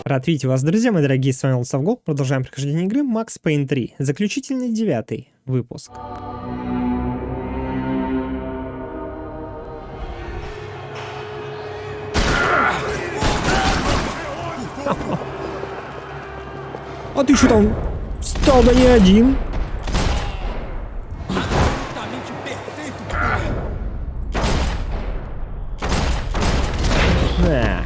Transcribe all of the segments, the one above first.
Рад видеть вас, друзья мои дорогие, с вами Лосовгол. Продолжаем прохождение игры Макс Пэйн 3. Заключительный 9 выпуск. А ты что там стал, да не один? Да.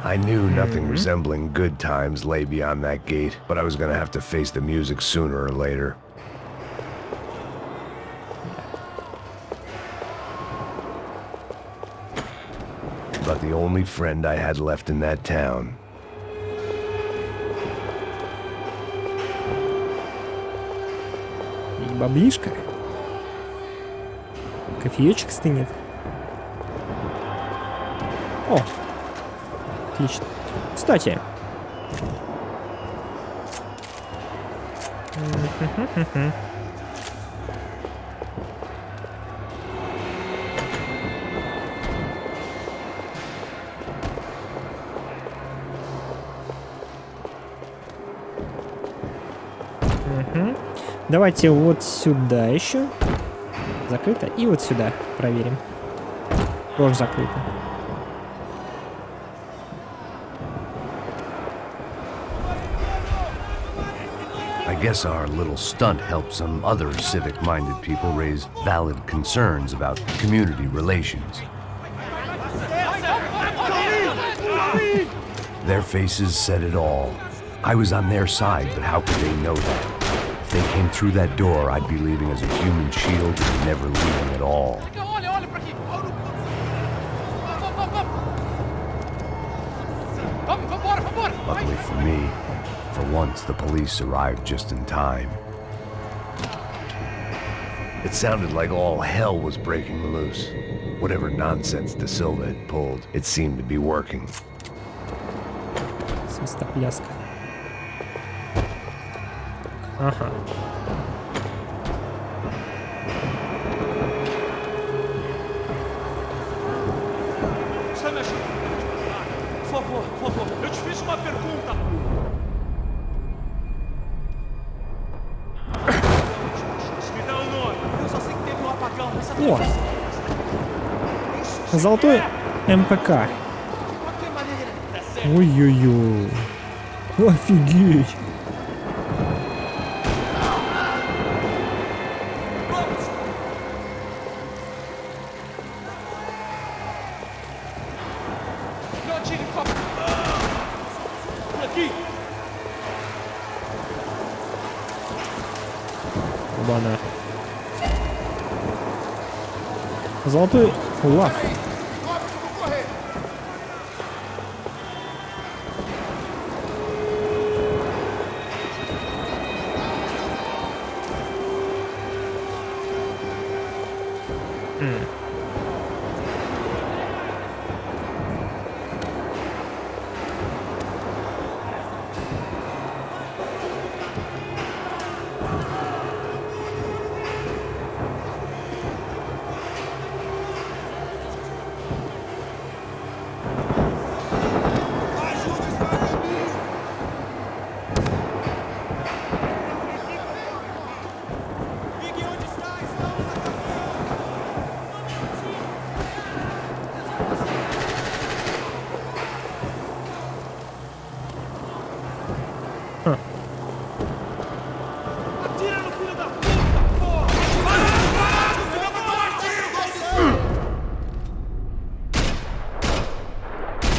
I knew nothing resembling good times lay beyond that gate, but I was gonna have to face the music sooner or later. But the only friend I had left in that town. И баблишка. Кофеечек стынет. О! Отлично. Кстати. Давайте вот сюда еще. Закрыто. И вот сюда проверим. Тоже закрыто. I guess our little stunt helped some other civic-minded people raise valid concerns about community relations. Their faces said it all. I was on their side, but how could they know that? If they came through that door, I'd be leaving as a human shield and never leaving at all. Luckily for me, for once the police arrived just in time. It sounded like all hell was breaking loose. Whatever nonsense De Silva had pulled, it seemed to be working. Свистопляска. Ага. О! Золотой МПК. Ой-ой-ой. Офигеть. Оба-на. Золотой лав.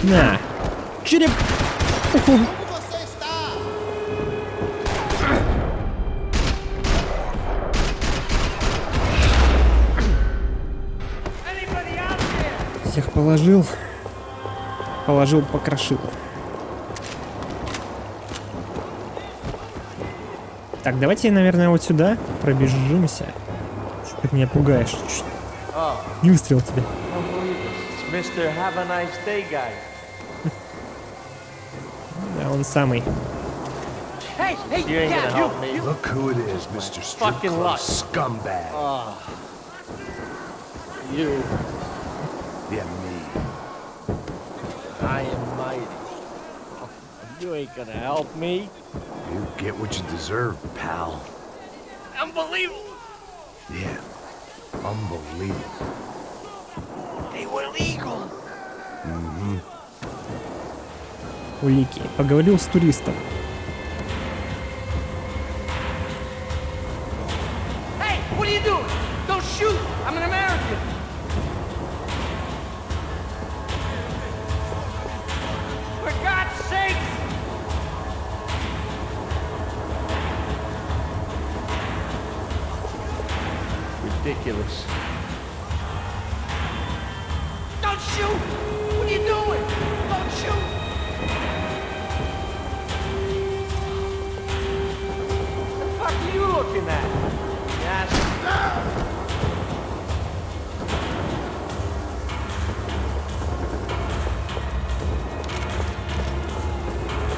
На! Череп! Уху. Всех положил. Положил, покрошил. Так, давайте, наверное, вот сюда пробежимся. Что ты меня пугаешь? Чуть не выстрелил тебе. Да, он самый. You ain't gonna help me. Look who it is, Mr. Fucking luck. Scumbag. You. Yeah, me. I am mighty. You ain't gonna help me. You get what you deserve, pal. Unbelievable. Yeah, unbelievable. They were legal. Улики. Поговорил с туристом. Hey, what are you doing? Don't shoot. I'm an American. For God's sake. Ridiculous. Don't shoot! What are you doing? Don't shoot! What the fuck are you looking at? Yes.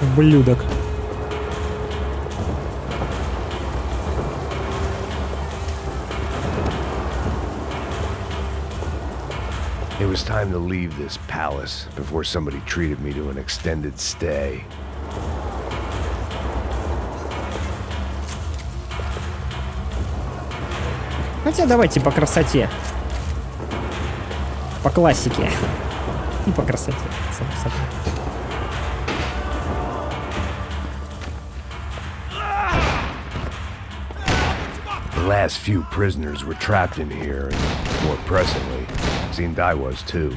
Ублюдок. It was time to leave this palace before somebody treated me to an extended stay. Хотя давайте по красоте. По классике. И по красоте. Само собой. The last few prisoners were trapped in here, and more pressingly, seemed I was too.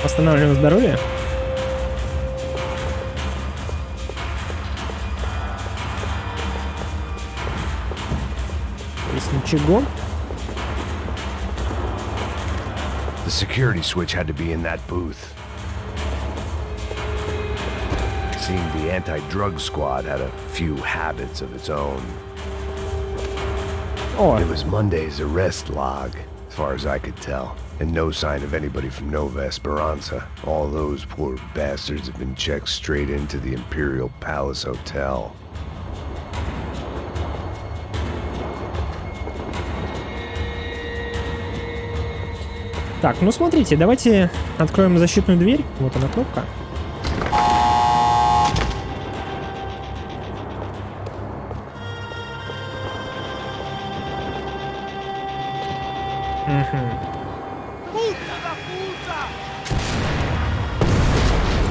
Восстанавливаем здоровье. Здесь ничего. The security switch had to be in that booth. Seemed the anti-drug squad had a few habits of its own. О, It was Monday's arrest log, as far as I could tell, and no sign of anybody from Nova Esperanza. All those poor bastards have been checked straight into the Imperial Palace Hotel. так, ну смотрите, давайте откроем защитную дверь. Вот она кнопка.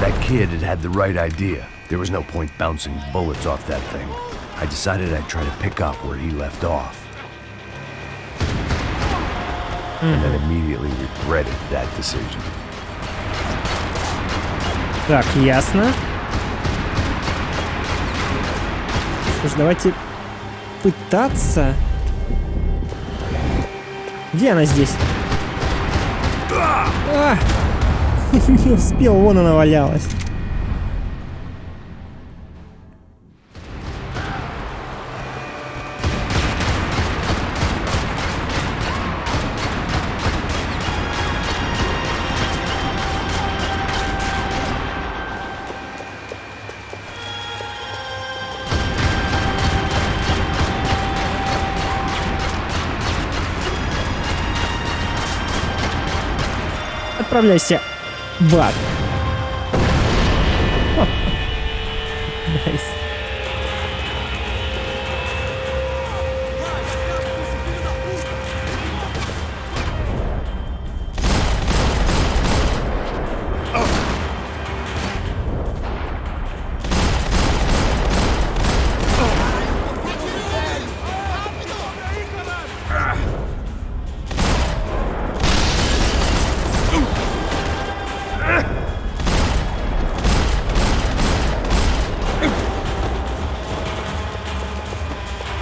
That kid had the right idea. There was no point bouncing bullets off that thing. I decided I'd try to pick up where he left off. And then immediately regretted that decision. Так, ясно. Что ж, давайте пытаться. Где она здесь? А! Не успел, вон она валялась. Отправляйся в ад. Найс.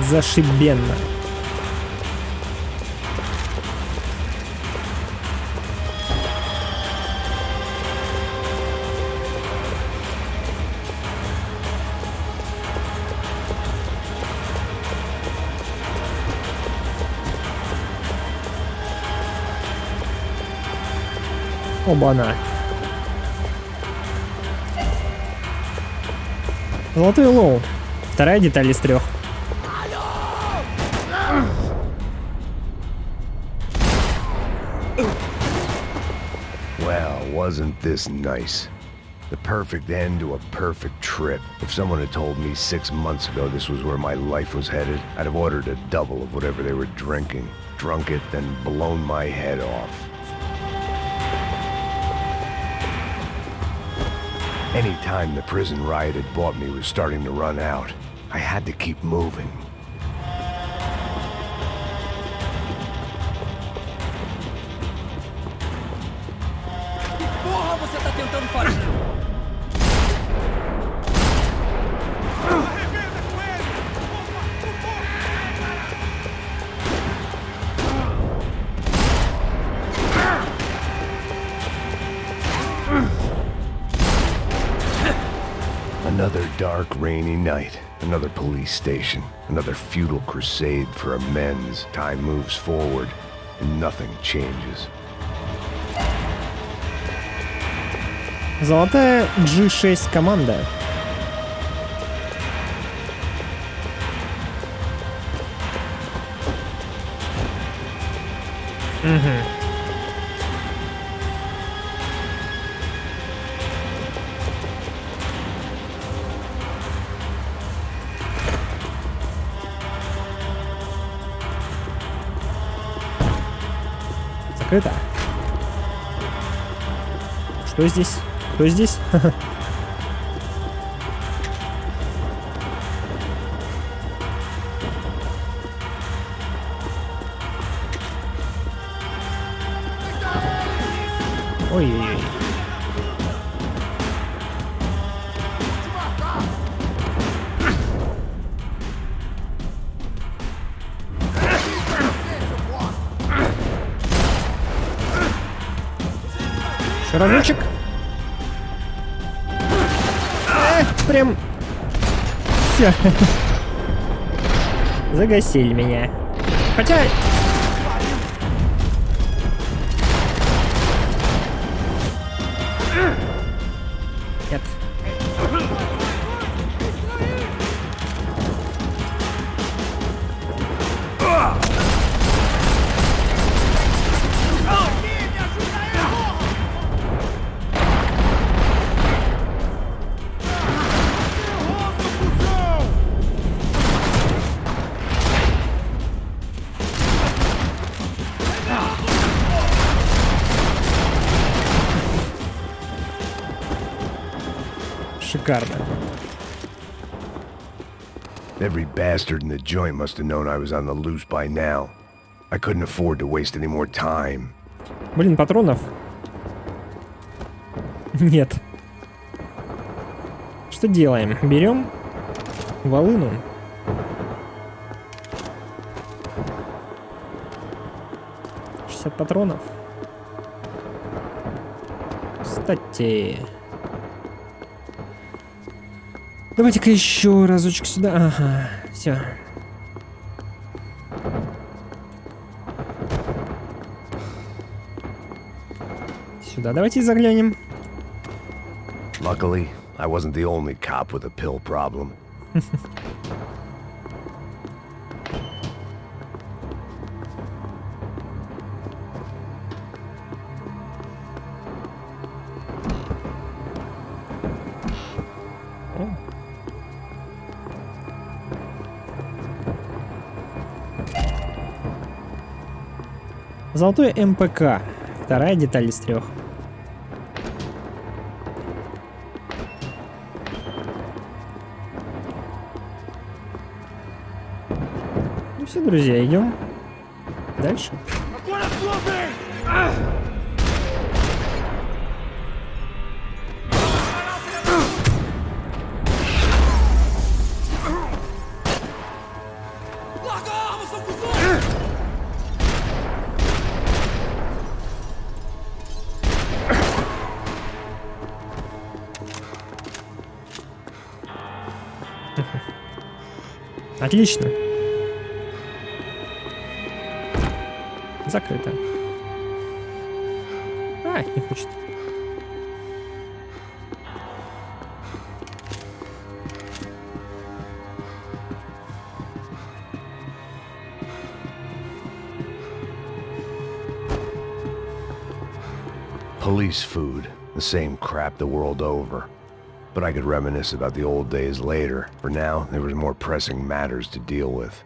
зашибенно. Оба-на. Золотой лоу. Вторая деталь из 3. Well, wasn't this nice? The perfect end to a perfect trip. If someone had told me 6 months ago this was where my life was headed, I'd have ordered a double of whatever they were drinking, drunk it, then blown my head off. Any time the prison riot had bought me was starting to run out. I had to keep moving. Porra, você tá tentando fazer? Another dark, rainy night. Another police station. Another futile crusade for amends. Time moves forward, and nothing changes. Золотая G6 команда. Закрыто. Что здесь? Кто здесь? Ой-ой-ой. Еще разочек. Прям... Все. Загасили меня. Хотя... Нет. Шикарно. Every bastard in the joint must have known I was on the loose by now. I couldn't afford to waste any more time. Блин, патронов? Нет. Что делаем? Берем волыну. $60 патронов. Кстати... Давайте-ка еще разочек сюда. Ага, все. Сюда давайте заглянем. Luckily, I wasn't the only cop with a pill problem. Золотой МПК. Вторая деталь из 3. Ну все, друзья, идем дальше. Отлично. Закрыто. А, не хочет. Police food, the same crap the world over. But I could reminisce about the old days later. For now, there was more pressing matters to deal with.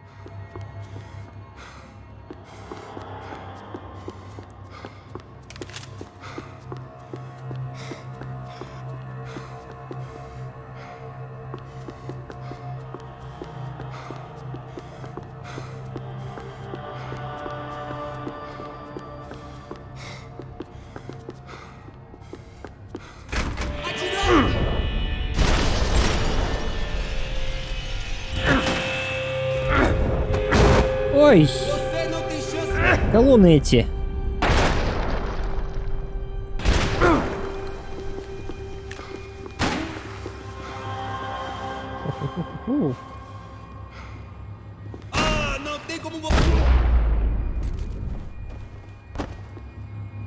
Ой, колонны эти.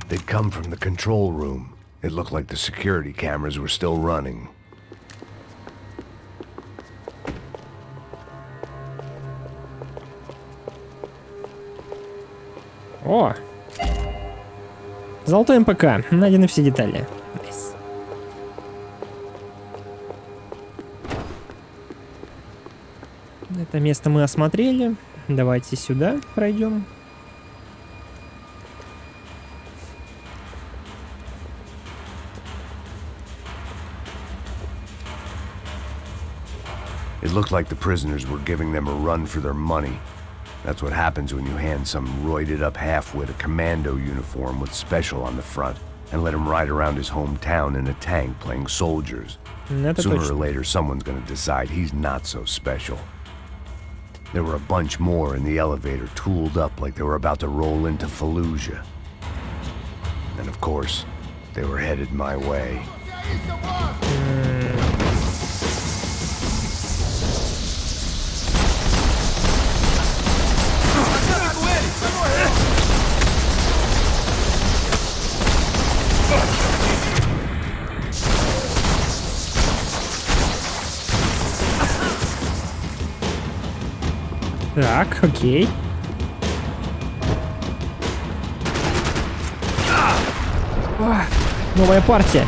They'd come from the control room. It looked like the security cameras were still running. О! Золотой МПК. Найдены все детали. Nice. Это место мы осмотрели. Давайте сюда пройдем. It looked like the prisoners were giving them a run for their money. That's what happens when you hand some roided-up half-wit a commando uniform with special on the front and let him ride around his hometown in a tank playing soldiers. Sooner or later, someone's gonna decide he's not so special. There were a bunch more in the elevator, tooled up like they were about to roll into Fallujah. And of course, they were headed my way. Так, окей. Новая партия.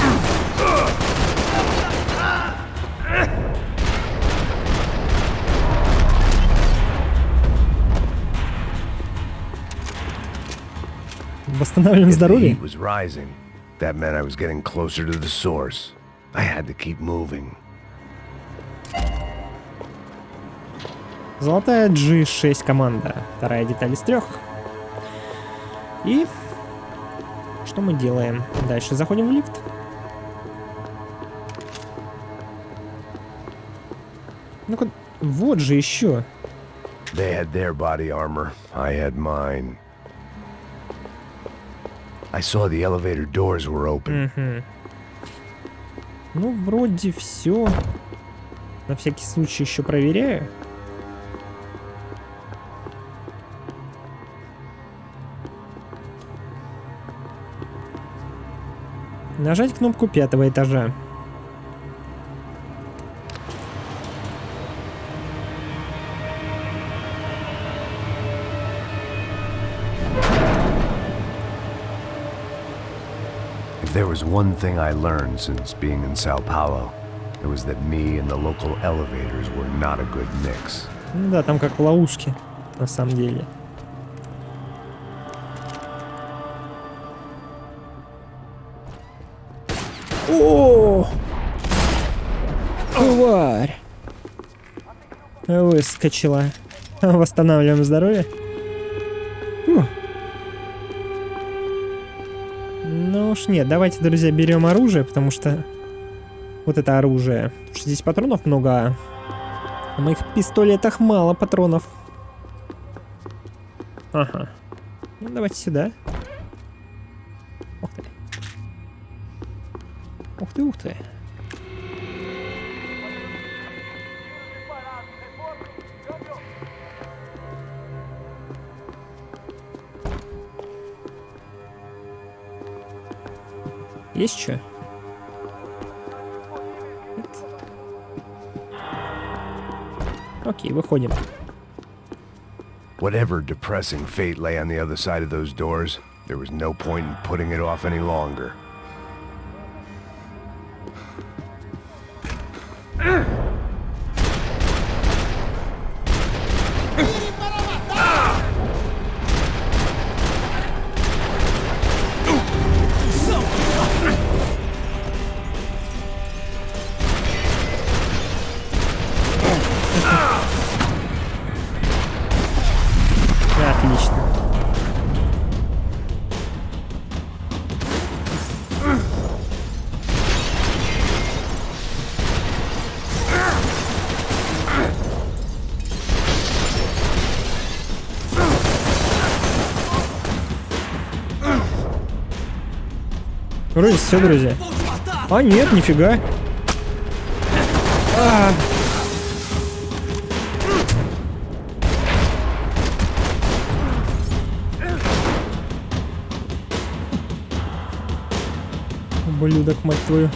Восстанавливаем здоровье. The heat was rising. That meant I was getting closer to the source. I had to keep moving. Золотая G6 команда. Вторая деталь из 3. И что мы делаем? Дальше заходим в лифт. Ну-ка, вот же еще. They had their body armor. I had mine. I saw the elevator doors were open. Ну, вроде все. На всякий случай еще проверяю. Нажать кнопку 5-го этажа. If there was one thing I learned since being in Sao Paulo, it was that me and the local elevators were not a good mix. Ну да, там как ловушки, на самом деле. О! Тварь! Выскочила. Восстанавливаем здоровье. Ну уж нет, давайте, друзья, берем оружие, потому что вот это оружие. Потому что здесь патронов много, а в моих пистолетах мало патронов. Ага. Ну, давайте сюда. Ух ты. Ух ты, ух ты. Есть что? Окей, выходим. Whatever depressing fate lay on the other side of those doors, there was no point in putting it off any longer. Отлично. Вроде все, друзья. А, нет, нифига. Ублюдок, мать твою.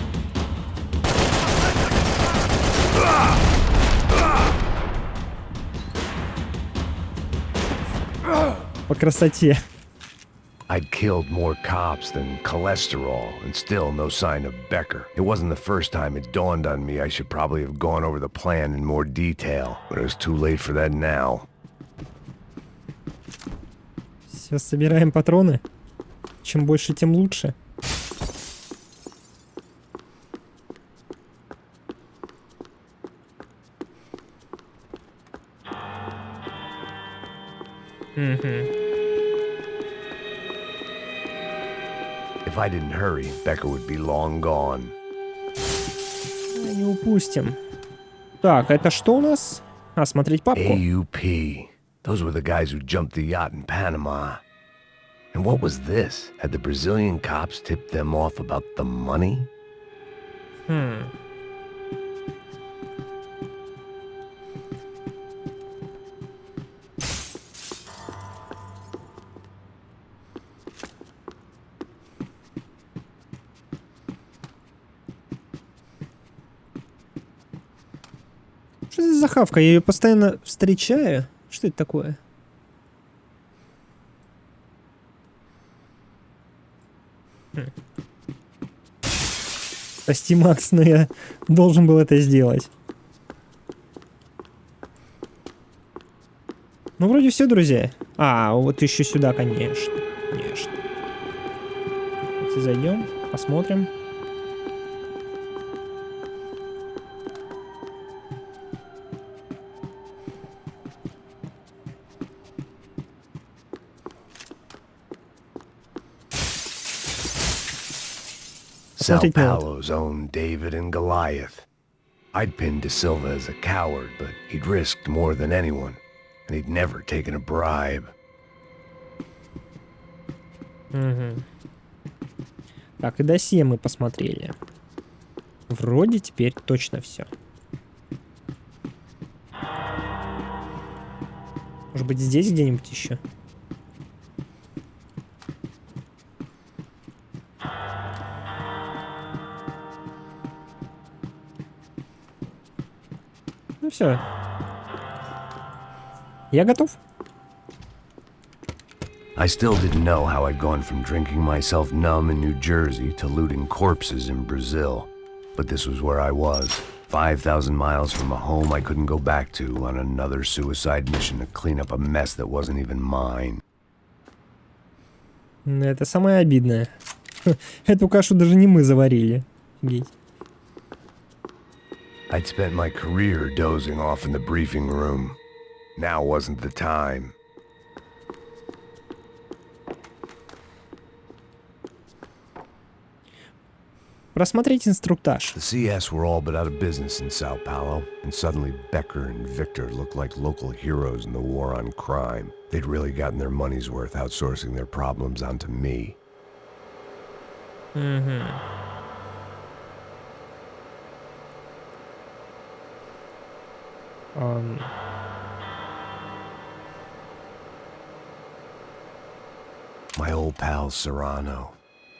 По красоте. I'd killed more cops than cholesterol, and still no sign of Becker. It wasn't the first time it dawned on me I should probably have gone over the plan in more detail, but it was too late for that now. Все, собираем патроны. Чем больше, тем лучше. If I didn't hurry, Becker would be long gone. Не упустим. Так, это что у нас? А, смотреть папку. AUP. Those were the guys who jumped the yacht in Panama. And what was this? Had the Brazilian cops tipped them off about the money? Что это за хавка? Я ее постоянно встречаю. Что это такое? Прости, Макс, но я должен был это сделать. Ну, вроде все, друзья. А, вот еще сюда, конечно. Конечно. Давайте зайдем, посмотрим. Sao Paulo's own David and Goliath. I'd pinned De Silva as a coward, but he'd risked more than anyone, and he'd never taken a bribe. Так, и досье мы посмотрели. Вроде теперь точно все. Может быть, здесь где-нибудь еще? Ну все. Я готов. I still didn't know how I'd gone from drinking myself numb in New-Jersey to looting corpses in Brazil. But this was where I was, 5,000 miles from a home I couldn't go back to on another suicide mission to clean up a mess that wasn't even mine. Это самое обидное. Эту кашу даже не мы заварили. Офигеть. I'd spent my career dozing off in the briefing room. Now wasn't the time. Просмотреть инструктаж. The CS were all but out of business in Sao Paulo, and suddenly Becker and Victor looked like local heroes in the war on crime. They'd really gotten their money's worth outsourcing their problems onto me. My old pal Serrano.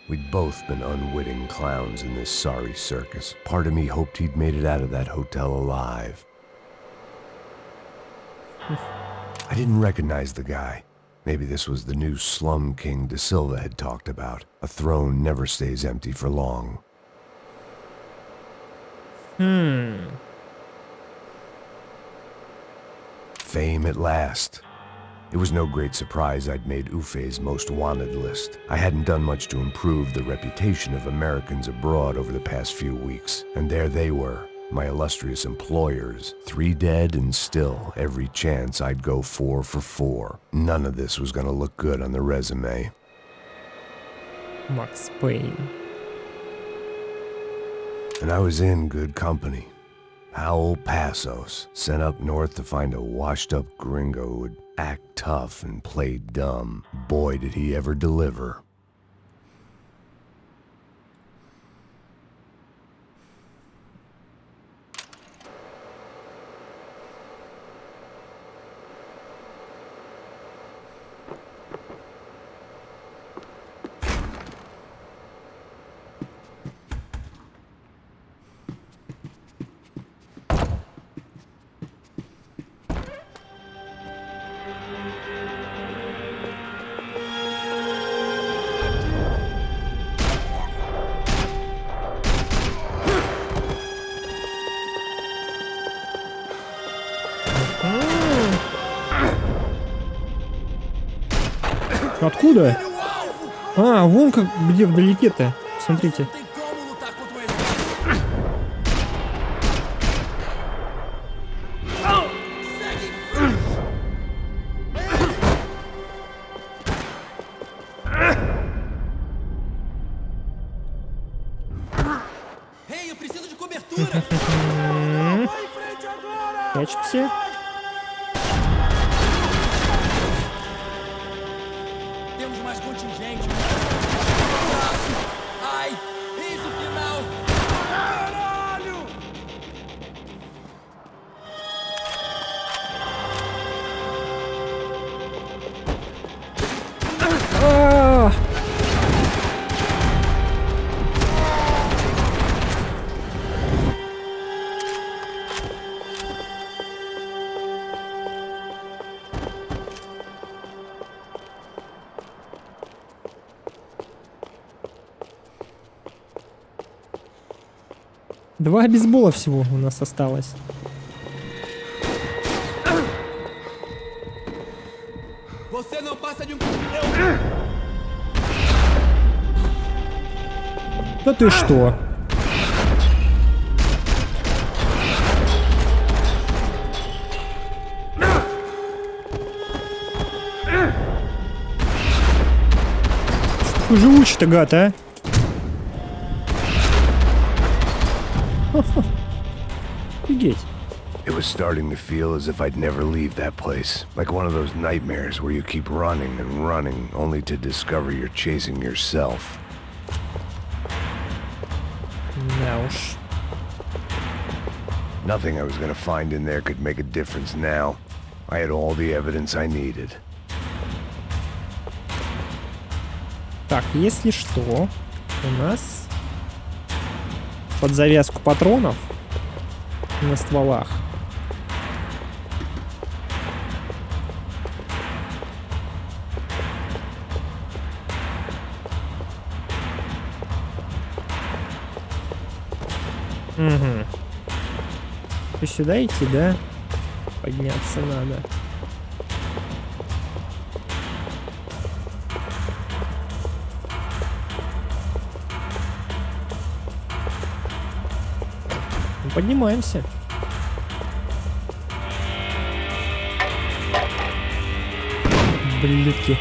We'd both been unwitting clowns in this sorry circus. Part of me hoped he'd made it out of that hotel alive. I didn't recognize the guy. Maybe this was the new slum king De Silva had talked about. A throne never stays empty for long. Fame at last. It was no great surprise I'd made Ufe's most wanted list. I hadn't done much to improve the reputation of Americans abroad over the past few weeks, and there they were, my illustrious employers, 3 dead and still every chance I'd go 4 for 4. None of this was gonna look good on the resume. Макс Пэйн. And I was in good company. Raulь Passos, sent up north to find a washed-up gringo who would act tough and play dumb. Boy, did he ever deliver. Откуда? А, вон как, где вдалеке-то. Смотрите. Качество. Два бейсбола всего у нас осталось. Да ты что? Что такой живучий-то гад, а? Офигеть. It was starting to feel as if I'd never leave that place. Like one of those nightmares where you keep running and running, only to discover you're chasing yourself. Да уж. Nothing I was gonna find in there could make a difference now. I had all the evidence I needed. Так, если что, у нас под завязку патронов на стволах. Угу. То сюда идти, да? Подняться надо. Ну, поднимаемся. Блюдки.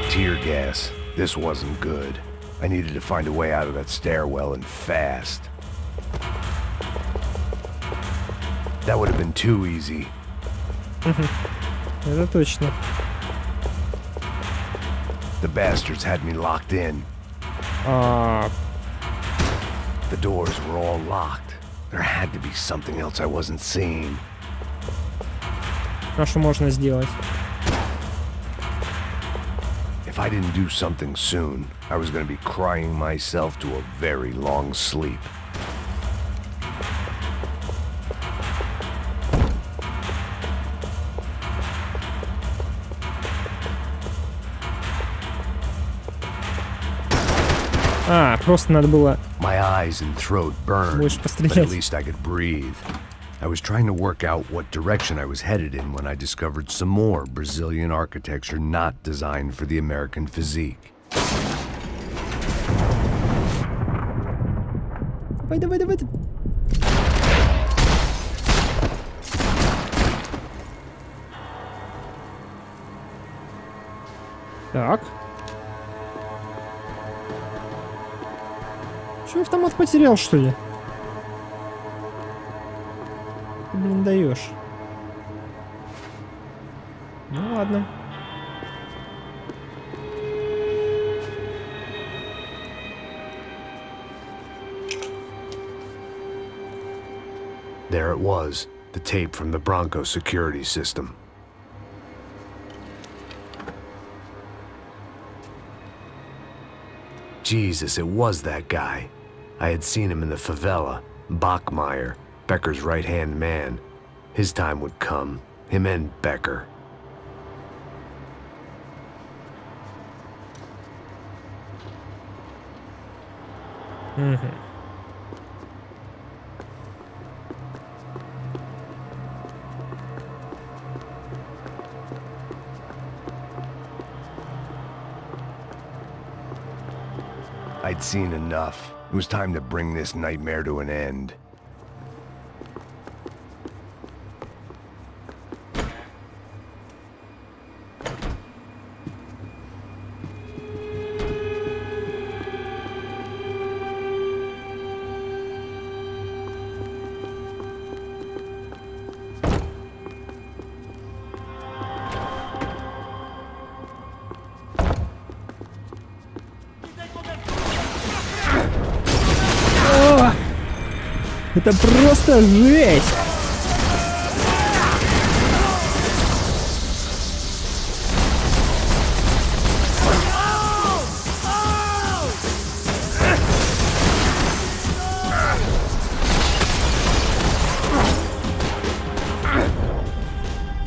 Tear gas. This wasn't good. I needed to find a way out of that stairwell and fast. That would have been too easy. Это точно. The bastards had me locked in. А, The doors were all locked. There had to be something else I wasn't seeing. а что можно сделать? If I didn't do something soon, I was going to be crying myself to a very long sleep. А, просто надо было... My eyes and throat burned, Больше but пострелять. at least I could breathe. I was trying to work out what direction I was headed in when I discovered some more Brazilian architecture not designed for the American physique. Давай, давай, давай. Так. Че, автомат потерял, что ли? Ты, блин, даешь. Ну ладно. There it was, the tape from the Bronco security system. Jesus, it was that guy. I had seen him in the favela, Bachmeyer, Becker's right-hand man. His time would come, him and Becker. I'd seen enough. It was time to bring this nightmare to an end. Это просто жесть!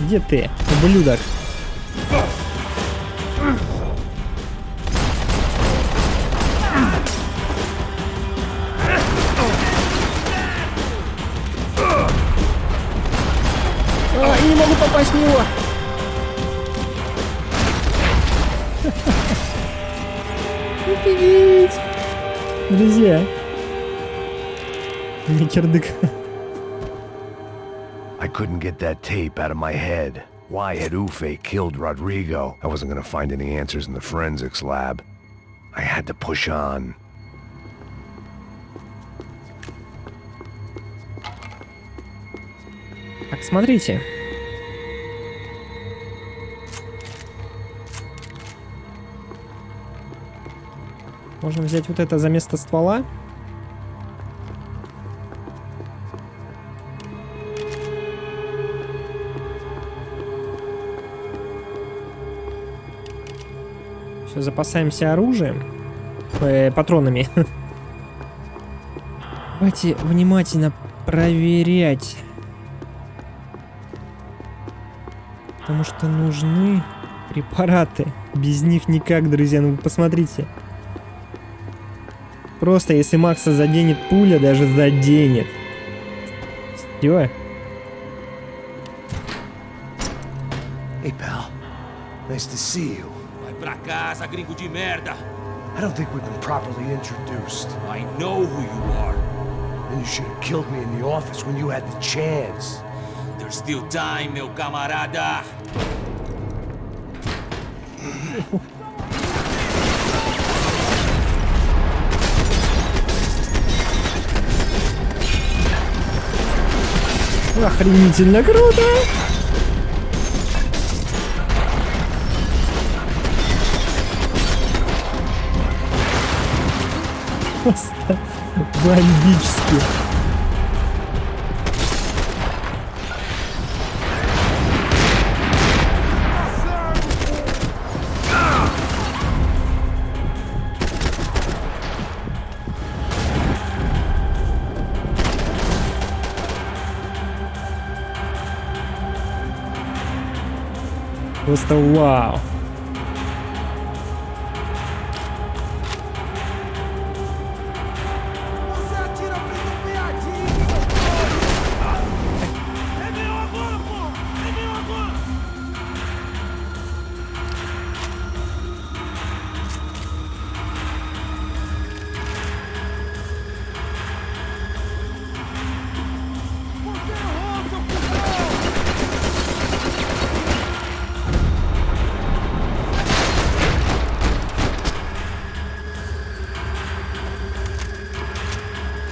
Где ты, ублюдок? Не могу попасть в него. Офигеть. Друзья. Не кирдык. I couldn't get that tape out of my head. Why had Ufe killed Rodrigo? I wasn't going to find any answers in the forensics lab. I had to push on. Так, смотрите. Можно взять вот это за место ствола. Все, запасаемся оружием. Патронами. Давайте внимательно проверять. Потому что нужны препараты. Без них никак, друзья. Ну вы посмотрите. Просто если Макса заденет пуля, даже заденет. Всё. Hey, pal. Nice to see you. Vai pra casa, gringo de merda. I don't think we've been properly introduced. I know who you are. And you should have killed me in the office when you had the chance. There's still time, meu camarada. Охренительно круто! Просто бомбически. Просто вау.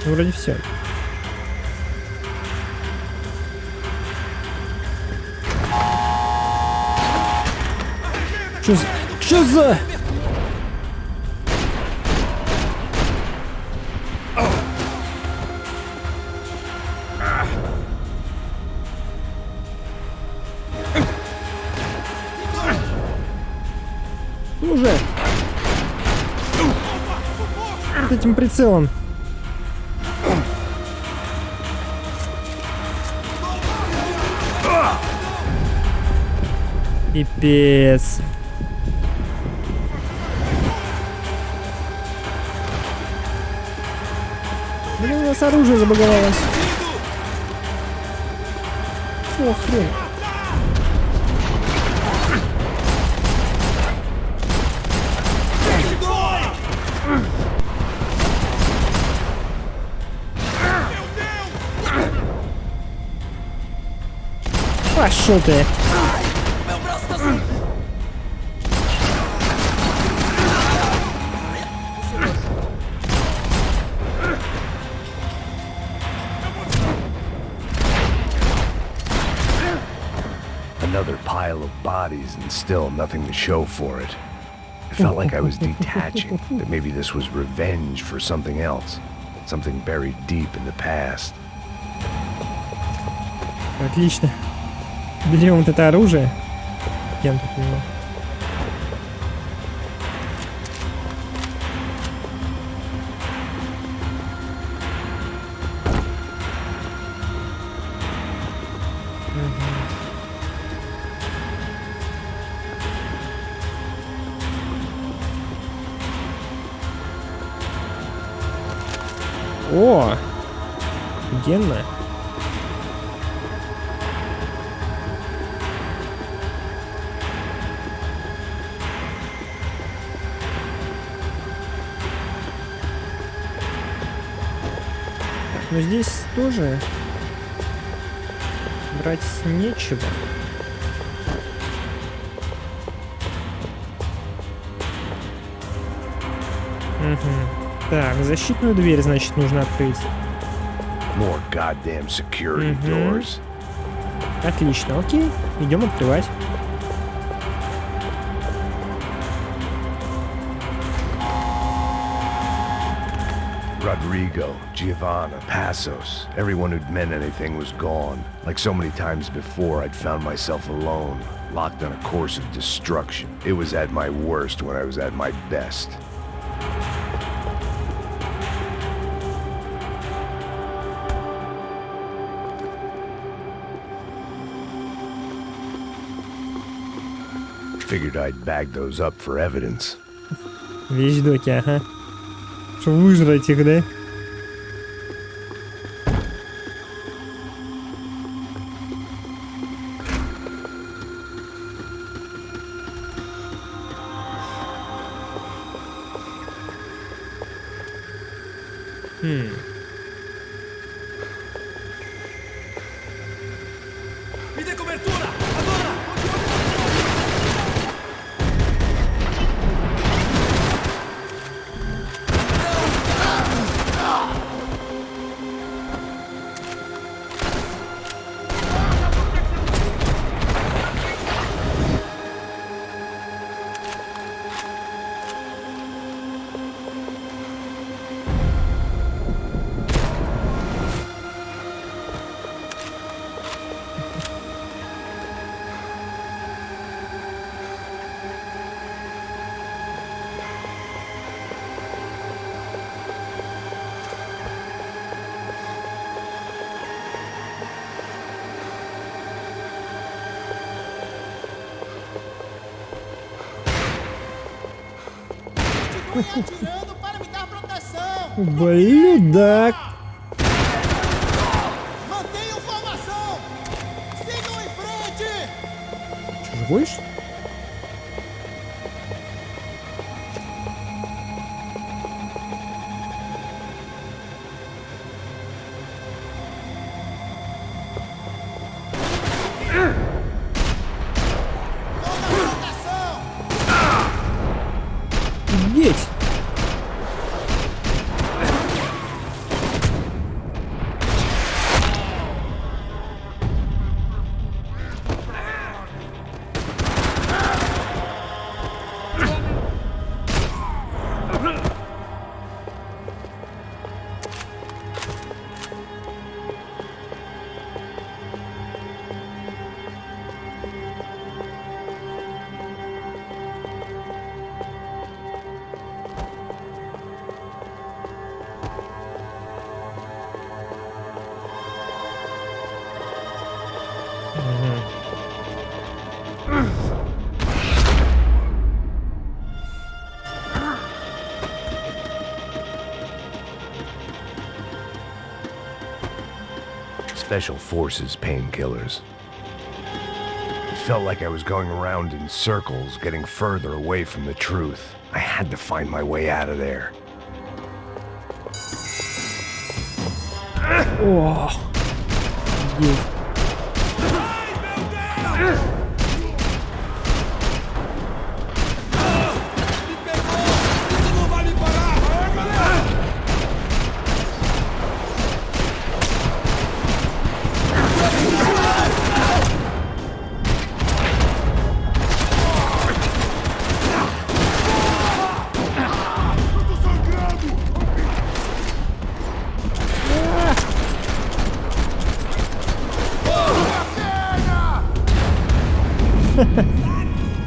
Вроде все. Что за? Уже. Вот этим прицелом. Пипец. Блин, у нас оружие забаговалось. О, хрен. Пошел ты. Another pile of bodies and still nothing to show for it. It felt like I was detaching, that maybe this was revenge for something else, something buried deep in the past. Отлично. Берем вот это оружие. Я тут понимаю. О, офигенно. Но здесь тоже брать нечего. Угу. Так, защитную дверь, значит, нужно открыть. More goddamn security doors. Отлично, окей. Идем открывать. Rodrigo, Giovanna, Passos, everyone who'd meant anything was gone. Like so many times before, I'd found myself alone, locked on a course of destruction. It was at my worst when I was at my best. Figured I'd bag those up for evidence. Вещдоки, ага. Что выжрать их, да? Блюдак. Что, живой? Офигеть! Special Forces painkillers. It felt like I was going around in circles, getting further away from the truth. I had to find my way out of there. О, есть.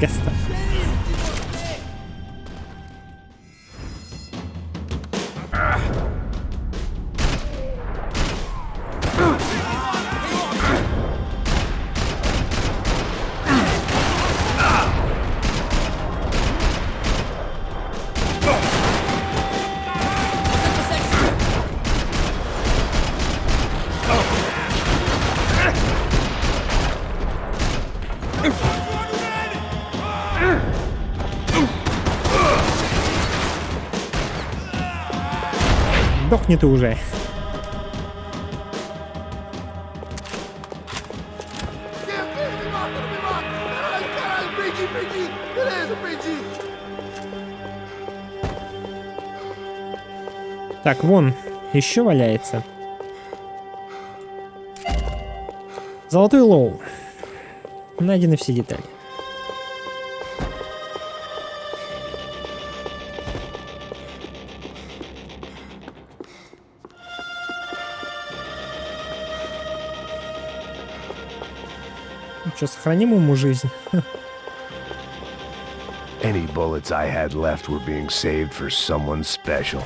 Качество. Дохни ты уже. Так, вон, еще валяется. Золотой лоу. Найдены все детали. Что, сохраним ему жизнь? Any bullets I had left were being saved for someone special.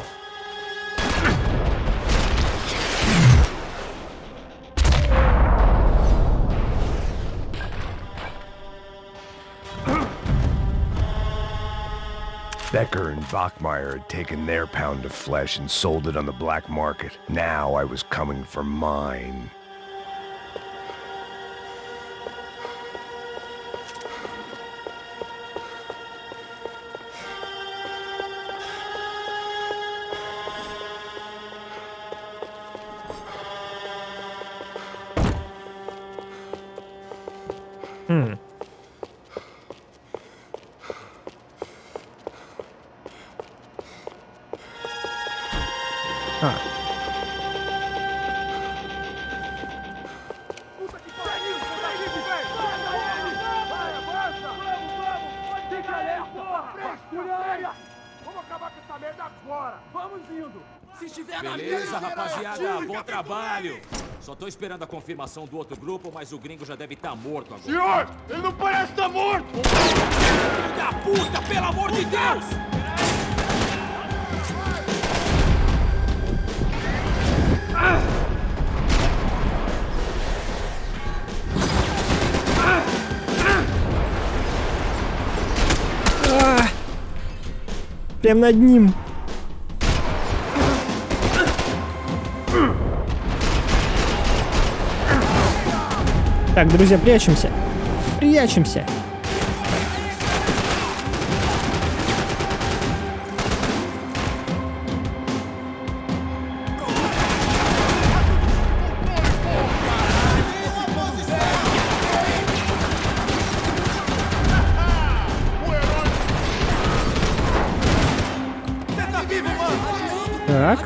Becker and Bachmeyer had taken their pound of flesh and sold it on the black market. Now I was coming for mine. Beleza, rapaziada, bom trabalho. Só tô esperando a confirmação do outro grupo, mas o gringo já deve estar morto agora. Senhor, ele não parece estar morto! Filho da puta, pelo amor de Deus! Прям над ним. Так, друзья, прячемся. Прячемся. Так.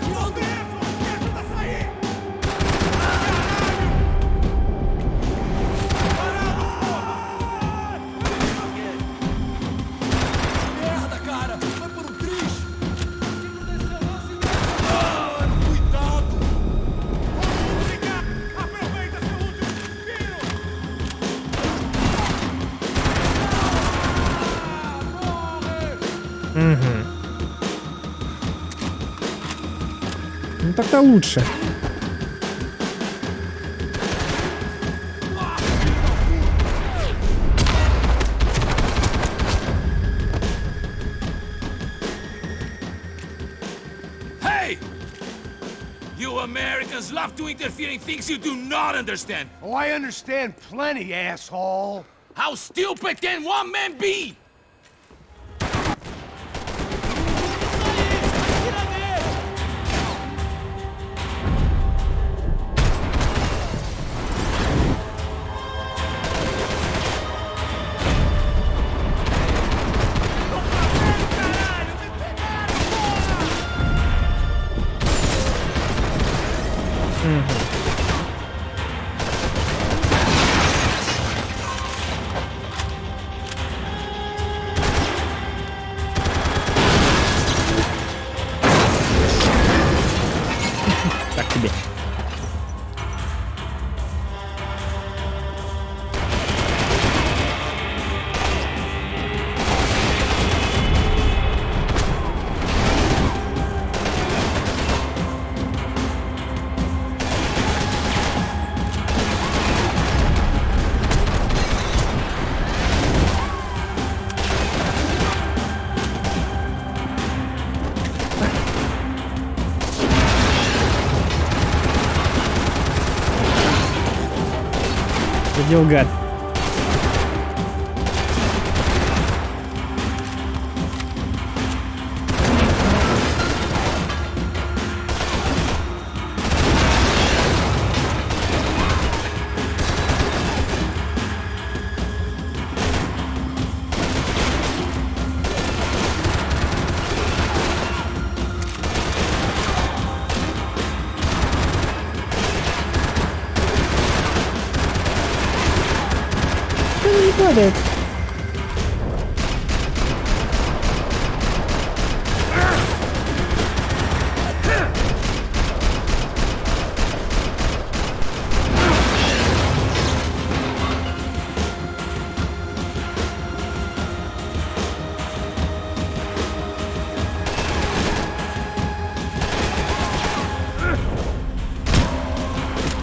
Ну так-то лучше. Hey! You Americans love to interfere in things you do not understand. Oh, I understand plenty, asshole. How stupid can one man be? Так тебе. Задел гад. Не падает.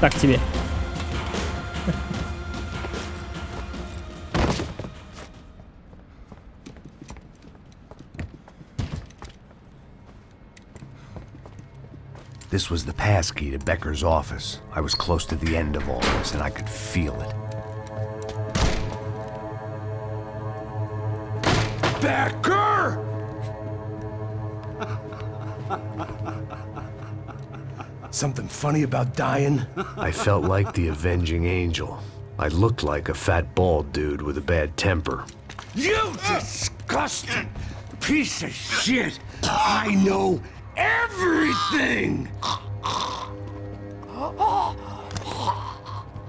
Так тебе. This was the passkey to Becker's office. I was close to the end of all this, and I could feel it. Becker! Something funny about dying? I felt like the avenging angel. I looked like a fat bald dude with a bad temper. You disgusting piece of shit! I know everything!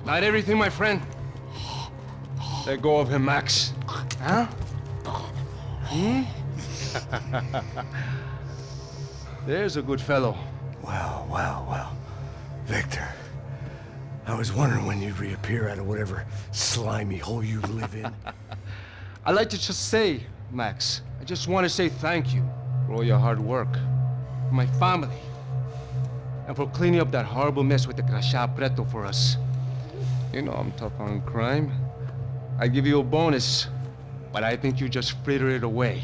Not everything, my friend. Let go of him, Max. Huh? There's a good fellow. Well, well, well. Victor, I was wondering when you'd reappear out of whatever slimy hole you live in. I'd like to just say, Max, I just want to say thank you for all your hard work, for my family, and for cleaning up that horrible mess with the Crachá Preto for us. You know I'm tough on crime. I'd give you a bonus, but I think you just fritter it away.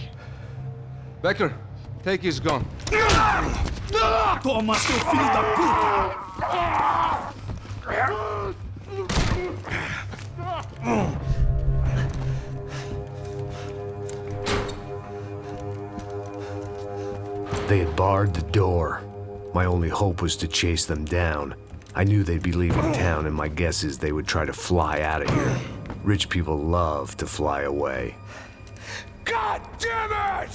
Becker, Take his gun. Toma, seu filho da puta! They had barred the door. My only hope was to chase them down. I knew they'd be leaving town, and my guess is they would try to fly out of here. Rich people love to fly away. God damn it!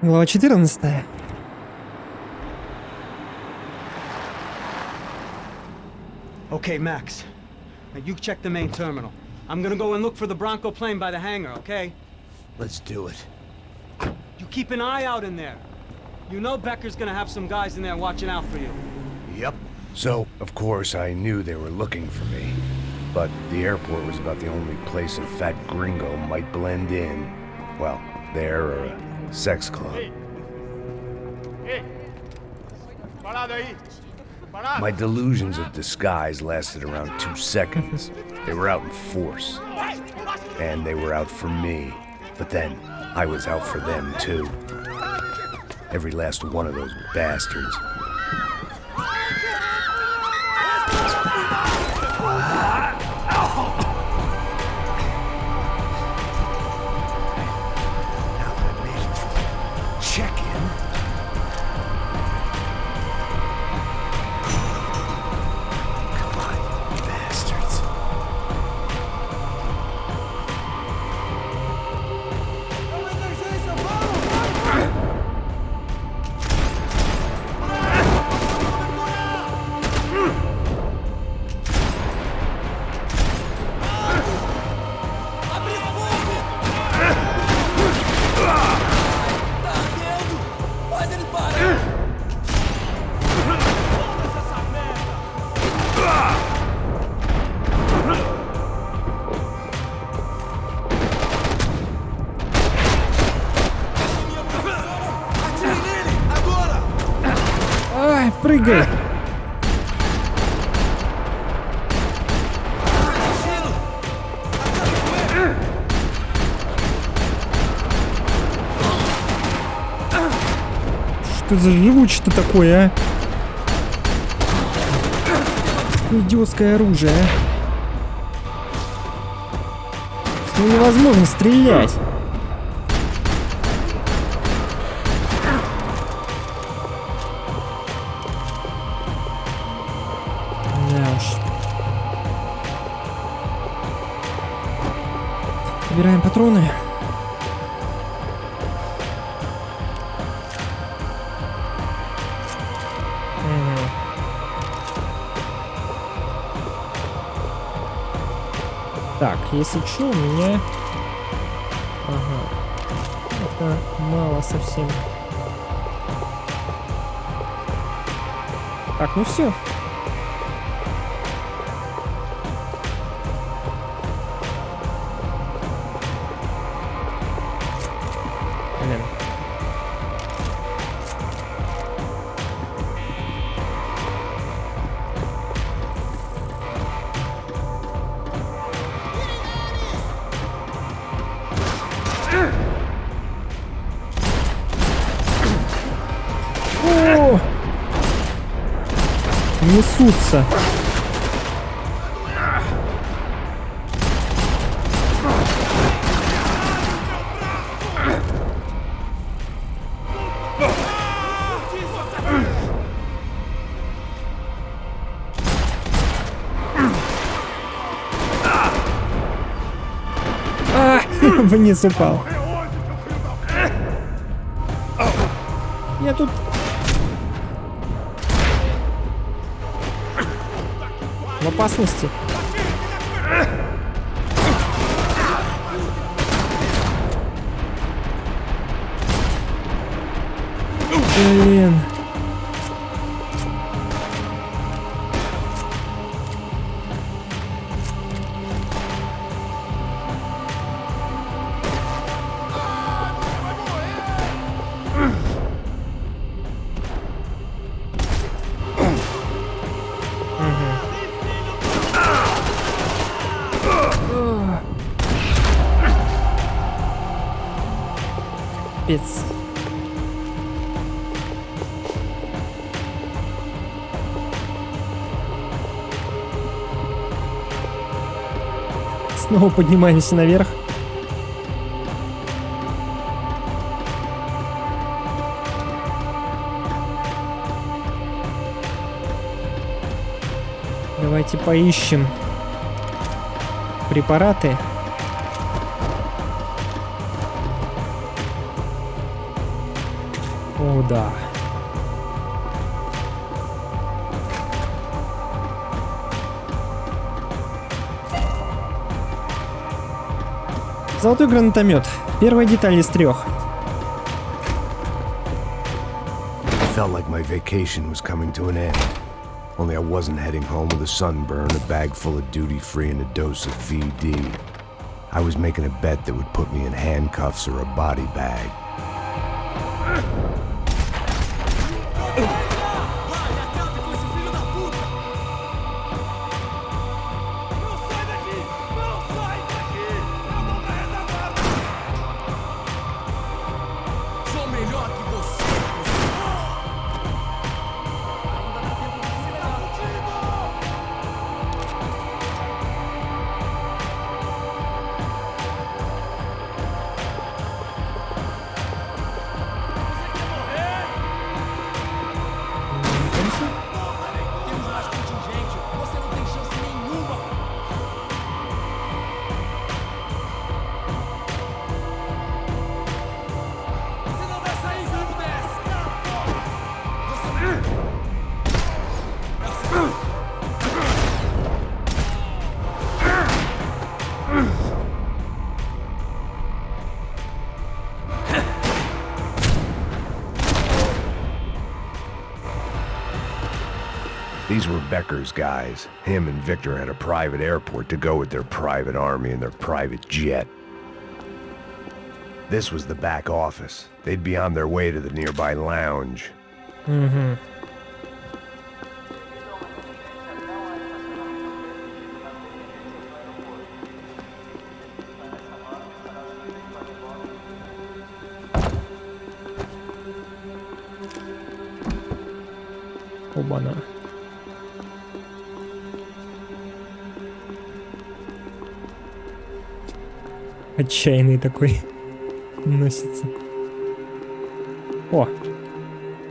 Глава 14. Okay, Max. Now you check the main terminal. I'm gonna go and look for the Bronco plane by the hangar, okay? Let's do it. You keep an eye out in there. You know Becker's gonna have some guys in there watching out for you. Yep. So, of course, I knew they were looking for me. But the airport was about the only place a fat gringo might blend in. Well, there or a sex club. My delusions of disguise lasted around 2 seconds. They were out in force. And they were out for me. But then, I was out for them too. Every last one of those bastards. Прыгай! Что за живучее-то такое, а? Идиотское оружие, а? С ним невозможно стрелять. Собираем патроны. Так, если что, у меня... Ага. Это мало совсем. Так, ну все. Несутся. Вниз упал. Я тут... В опасности. Блин. Капец. Снова поднимаемся наверх. Давайте поищем препараты. О, да. Золотой гранатомет. Первая деталь из 3. Felt like my vacation was coming to an end. Only I wasn't heading home with a sunburn, a bag full of duty-free, and a dose of VD. I was making a bet that would put me in handcuffs or a body bag. These were Becker's guys. Him and Victor had a private airport to go with their private army and their private jet. This was the back office. They'd be on their way to the nearby lounge. Угу. Оба-на. Отчаянный такой носится. О!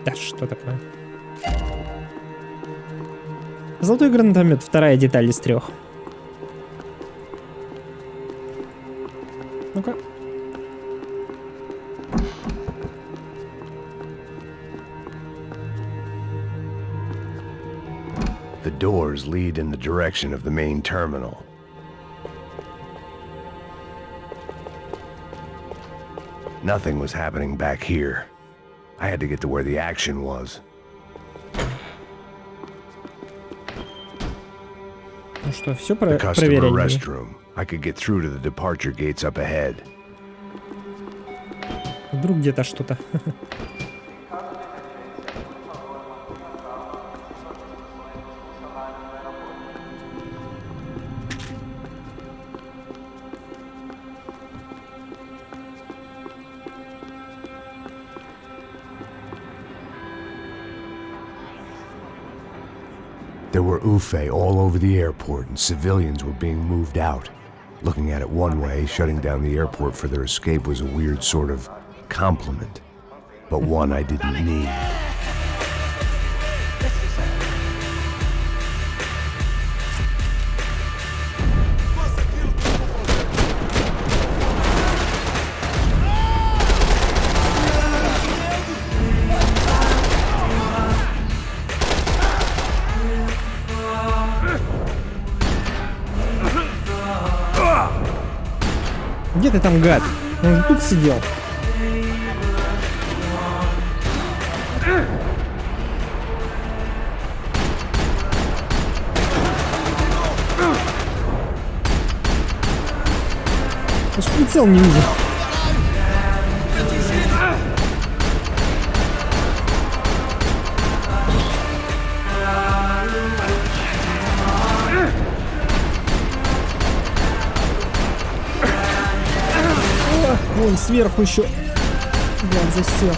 Да что такое? Золотой гранатомет. Вторая деталь из 3. Ну-ка. The doors lead in the direction of the main terminal. Nothing was happening back here. I had to get to where the action was. Ну что, все The customer проверили? restroom. I could get through to the departure gates up ahead. Вдруг где-то что-то. There were Ufe all over the airport, and civilians were being moved out. Looking at it one way, shutting down the airport for their escape was a weird sort of compliment, but one I didn't need. Где ты там, гад? Он же тут сидел. Я ж прицел не вижу. Вон сверху еще Блядь, засел.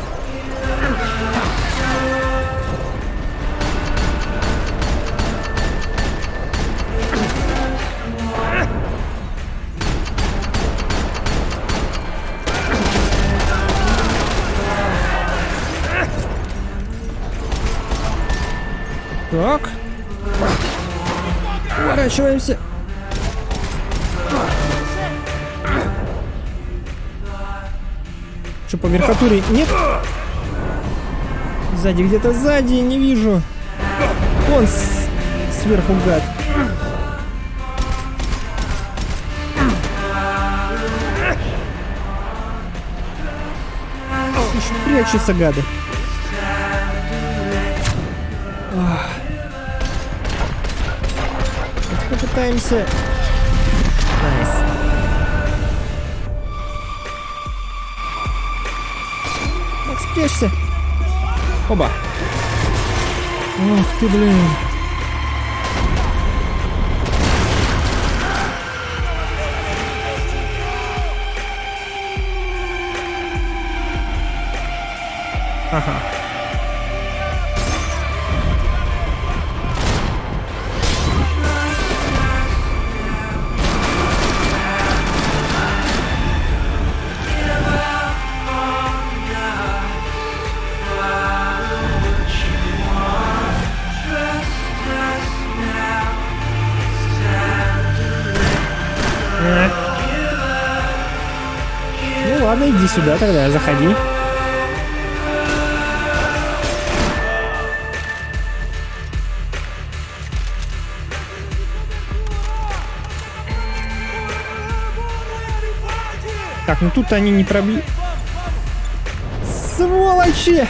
Так. Уворачиваемся. Что, по верхотуре нет? Сзади, где-то сзади, не вижу. Вон сверху гад. Еще прячутся гады. Попытаемся. Найс. Макс, спрячься. Оба. Ух ты, блин. Ага. Ну ладно, иди сюда тогда, заходи. Так, ну тут они не пробьют. Сволочи!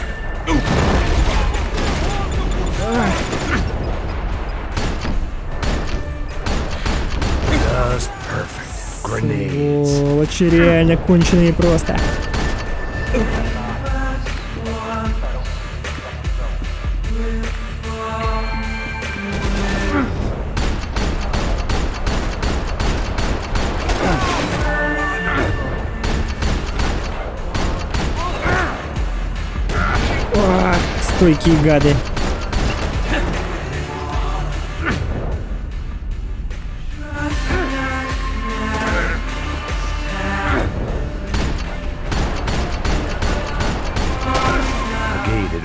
Сволочи, реально конченые просто. Стойкие гады.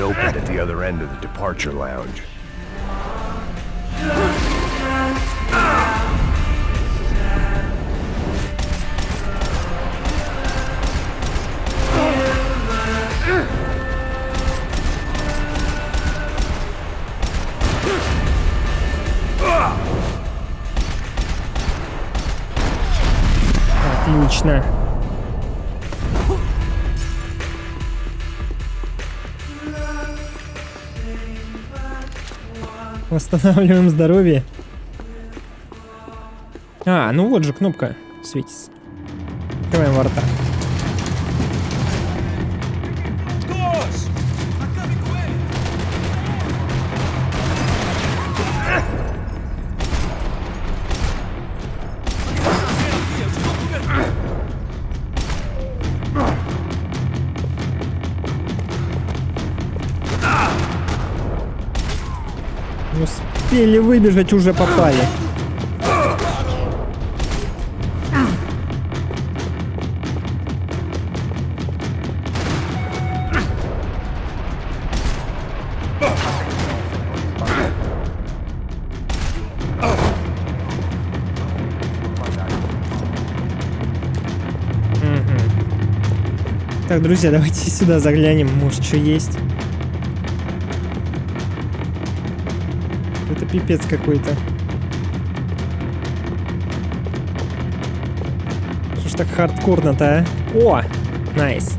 Opened at the other end of the departure lounge. Отлично. Восстанавливаем здоровье. А, ну вот же кнопка светится. Открываем ворота. Успели выбежать, уже попали. Так, друзья, давайте сюда заглянем, может, что есть. Это пипец какой-то. Что ж так хардкорно-то, а? О! Найс.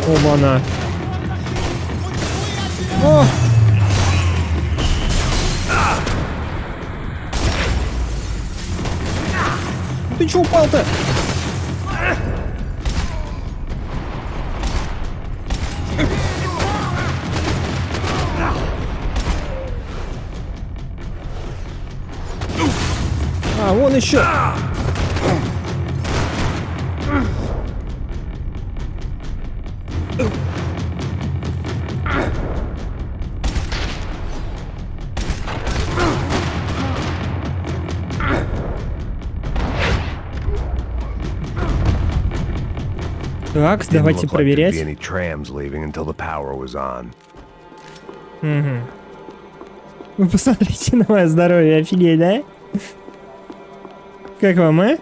Оба-на. О! ты чё упал-то? А, вон еще. Так, давайте проверять. Угу. Вы посмотрите на мое здоровье, офигеть, да? Как вам, а?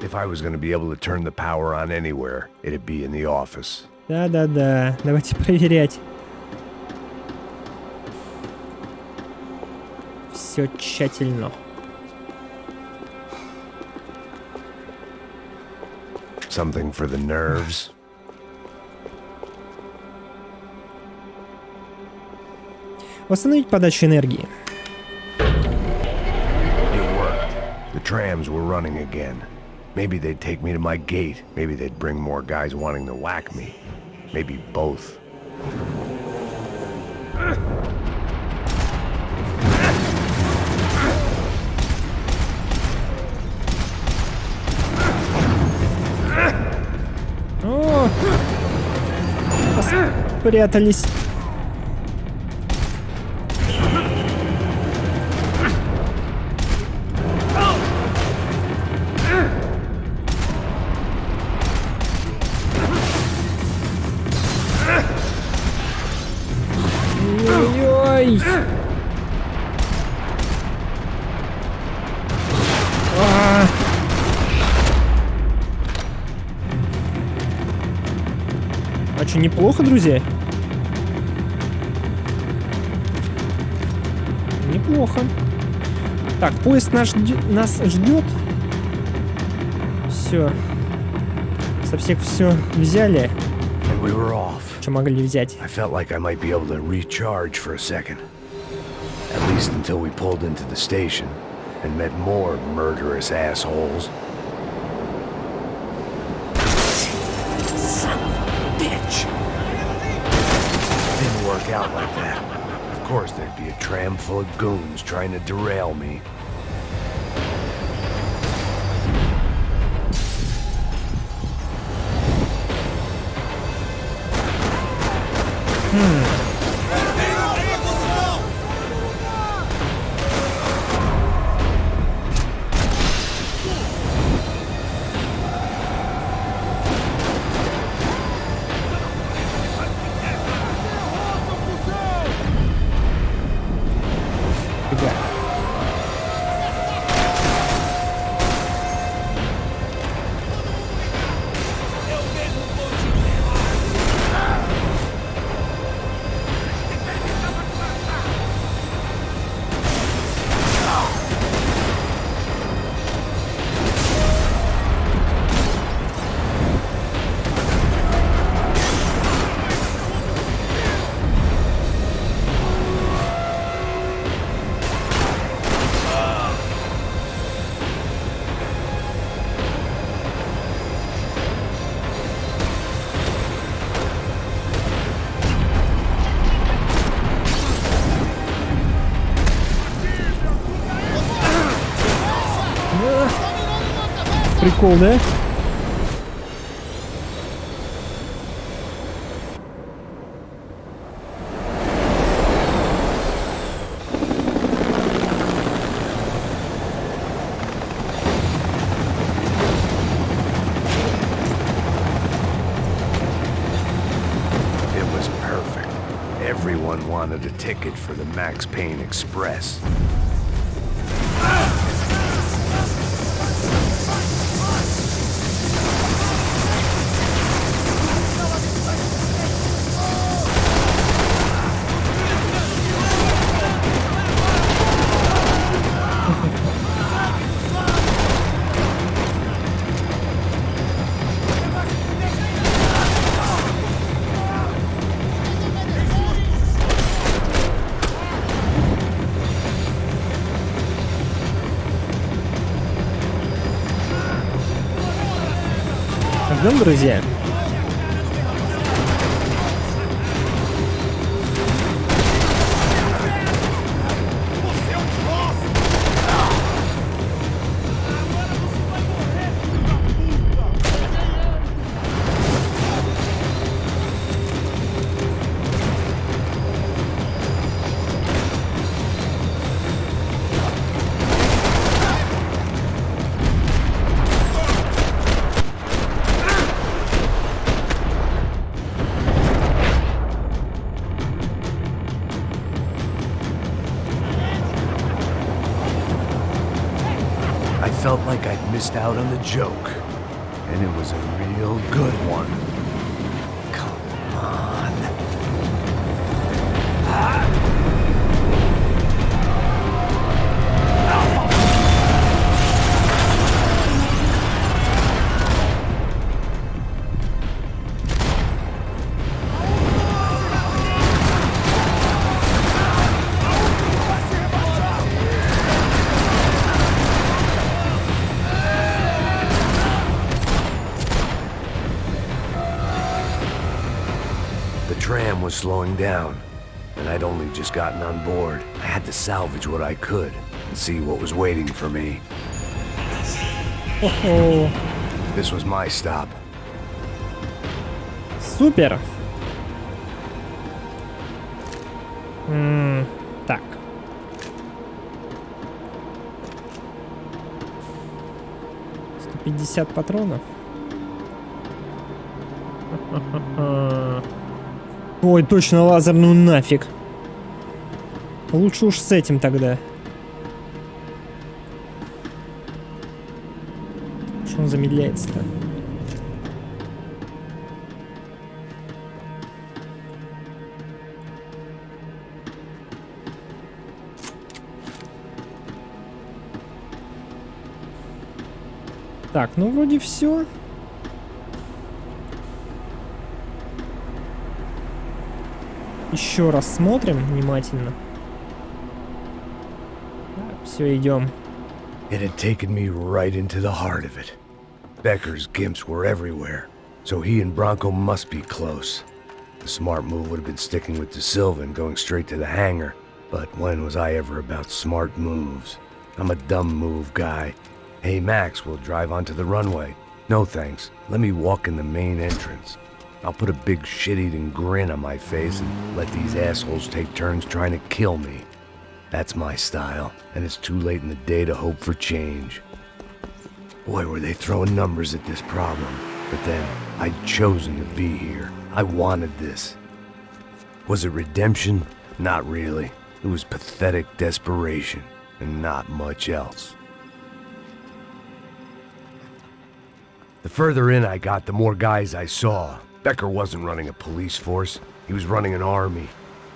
If I was going to be able to turn the power on anywhere, it'd be in the office. Да-да-да, давайте проверять. Все тщательно. Something for the nerves. Восстановить подачу энергии. It worked. The trams were running again. Maybe they'd take me to my gate. Maybe they'd bring more guys wanting to whack me. Maybe both. О! Спрятались. Ой-ой-ой! Очень неплохо, друзья. Неплохо. Так, поезд нас ждет. Все. Со всех все взяли. Что могли взять? I felt like I might be able to recharge for a second. At least until we pulled into the station and met more murderous assholes. Son of a bitch! Didn't work out like that. Of course there'd be a tram full of goons trying to derail me. Прикол, да? Everyone wanted a ticket for the Max Payne Express. Идем, друзья. I felt like I'd missed out on the joke, and it was a real good one. Come on. The tram was slowing down, and I'd only just gotten on board. I had to salvage what I could and see what was waiting for me. Хо-хо. This was my stop. Супер. Так. $150 патронов. Ой, точно лазерную нафиг. Лучше уж с этим тогда. Что он замедляется-то? Так, ну вроде все. Еще раз смотрим внимательно. Все, идем. It had taken me right into the heart of it. Becker's gimps were everywhere, so he and Bronco must be close. The smart move would have been sticking with De Silva and going straight to the hangar, but when was I ever about smart moves? I'm a dumb move guy. Hey Max, we'll drive onto the runway. No thanks, let me walk in the main entrance. I'll put a big shit-eating grin on my face and let these assholes take turns trying to kill me. That's my style, and it's too late in the day to hope for change. Boy, were they throwing numbers at this problem. But then, I'd chosen to be here. I wanted this. Was it redemption? Not really. It was pathetic desperation, and not much else. The further in I got, the more guys I saw. Becker wasn't running a police force. He was running an army.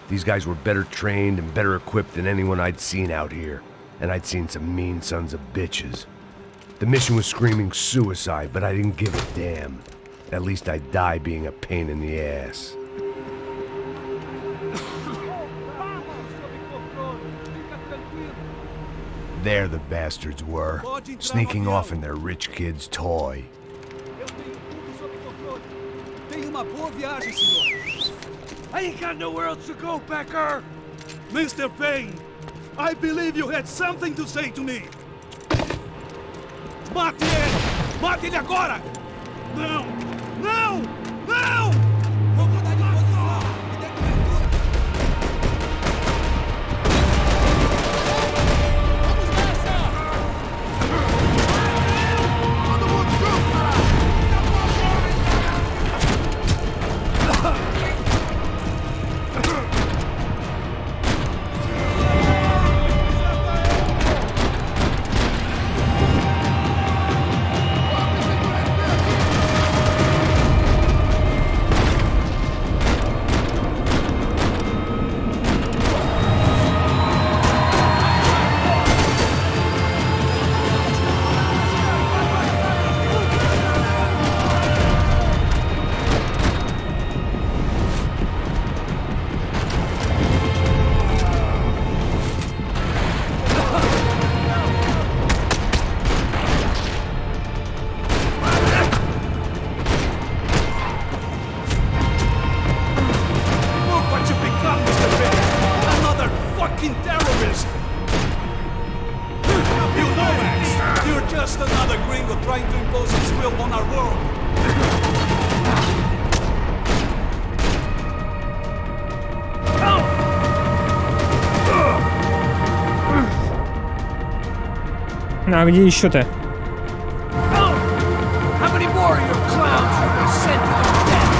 These guys were better trained and better equipped than anyone I'd seen out here. And I'd seen some mean sons of bitches. The mission was screaming suicide, but I didn't give a damn. At least I'd die being a pain in the ass. There the bastards were, sneaking off in their rich kid's toy. I ain't got nowhere else to go, Becker! Mr. Payne, I believe you had something to say to me. Mate ele! Mate ele agora! Não! Não! Não! Vou mudar de posição! Me dê cobertura! Vamos nessa! Todo mundo junto, caralho! fucking terrorist! You know, Max, you're just another gringo trying to impose his will on our world. А где еще-то? How many more of your clowns have been sent to their death?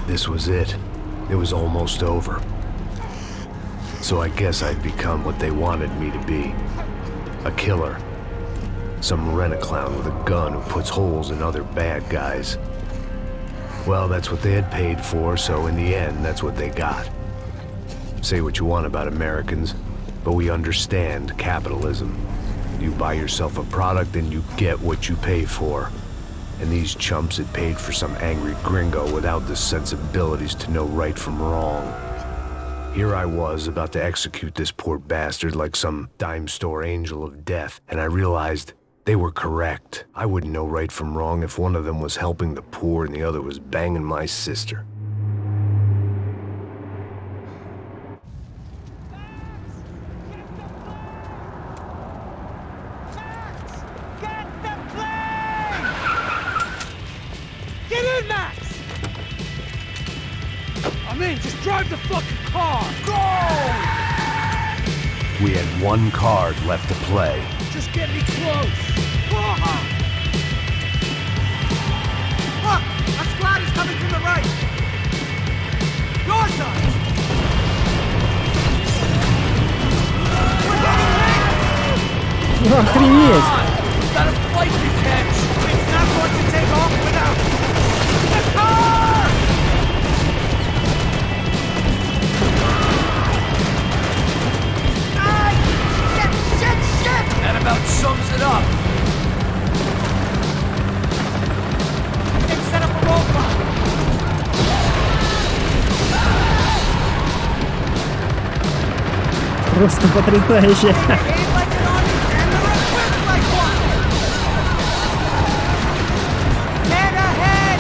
This was it. It was almost over. So I guess I'd become what they wanted me to be. A killer. Some rent-a-clown with a gun who puts holes in other bad guys. Well, that's what they had paid for, so in the end, that's what they got. Say what you want about Americans, but we understand capitalism. You buy yourself a product and you get what you pay for. And these chumps had paid for some angry gringo without the sensibilities to know right from wrong. Here I was, about to execute this poor bastard like some dime store angel of death, and I realized they were correct. I wouldn't know right from wrong if one of them was helping the poor and the other was banging my sister. Just drive the fucking car! Go! We had one card left to play. Just get me close! Look! A squad is coming from the right! Your side! Охренеть! Got a flight to catch! It's not going to take off without... The car! That about sums it up. They've set up a roadblock. Просто потрясающе. Get ahead!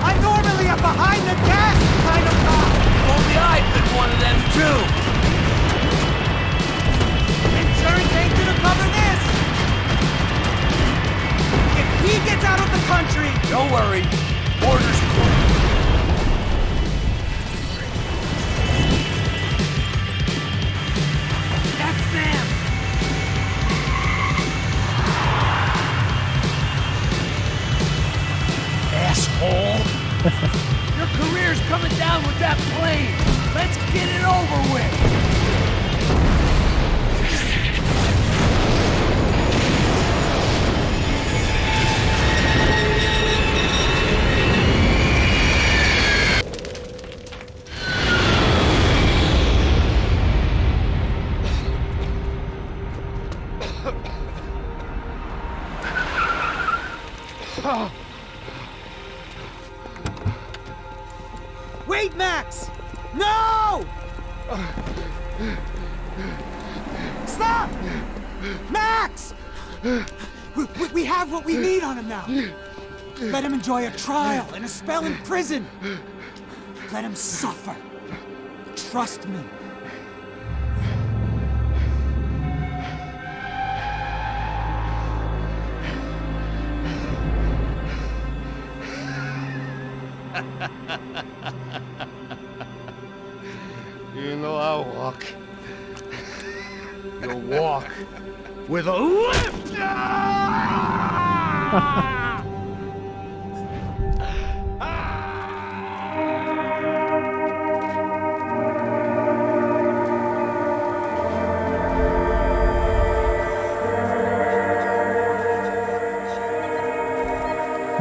I'm normally a behind the desk kind of guy. Only I've been one of them too. Insurance ain't gonna cover this! If he gets out of the country... Don't worry. Border's clear. That's them! Asshole! Your career's coming down with that plane! Let's get it over with! Wait, Max! No! Stop! Max! We have what we need on him now. Let him enjoy a trial and a spell in prison. Let him suffer. Trust me. You know I'll walk. You'll walk with a lift!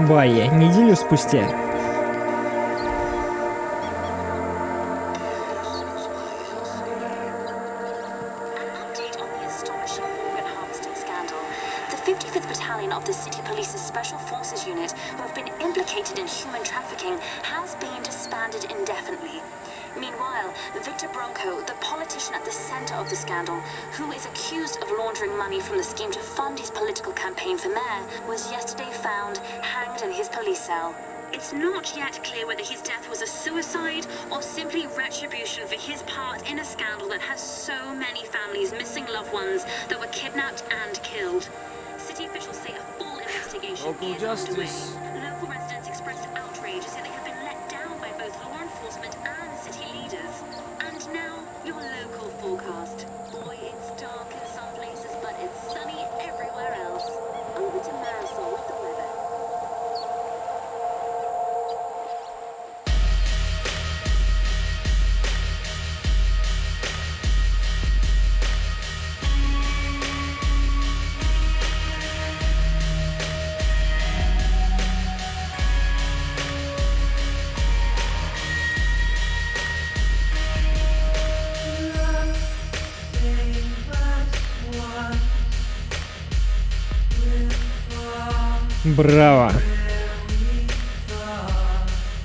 Бае, неделю спустя. Of the city police's special forces unit who have been implicated in human trafficking has been disbanded indefinitely. Meanwhile, Victor Bronco, the politician at the center of the scandal, who is accused of laundering money from the scheme to fund his political campaign for mayor, was yesterday found hanged in his police cell. It's not yet clear whether his death was a suicide or simply retribution for his part in a scandal that has so many families missing loved ones that were kidnapped and killed. City officials say a full investigation is underway. Local residents expressed outrage, say they have been let down by both law enforcement and city leaders. And now, your local forecast. Boy, it's dark in some places, but it's sunny everywhere else. Over to Marisol with the weather. Браво!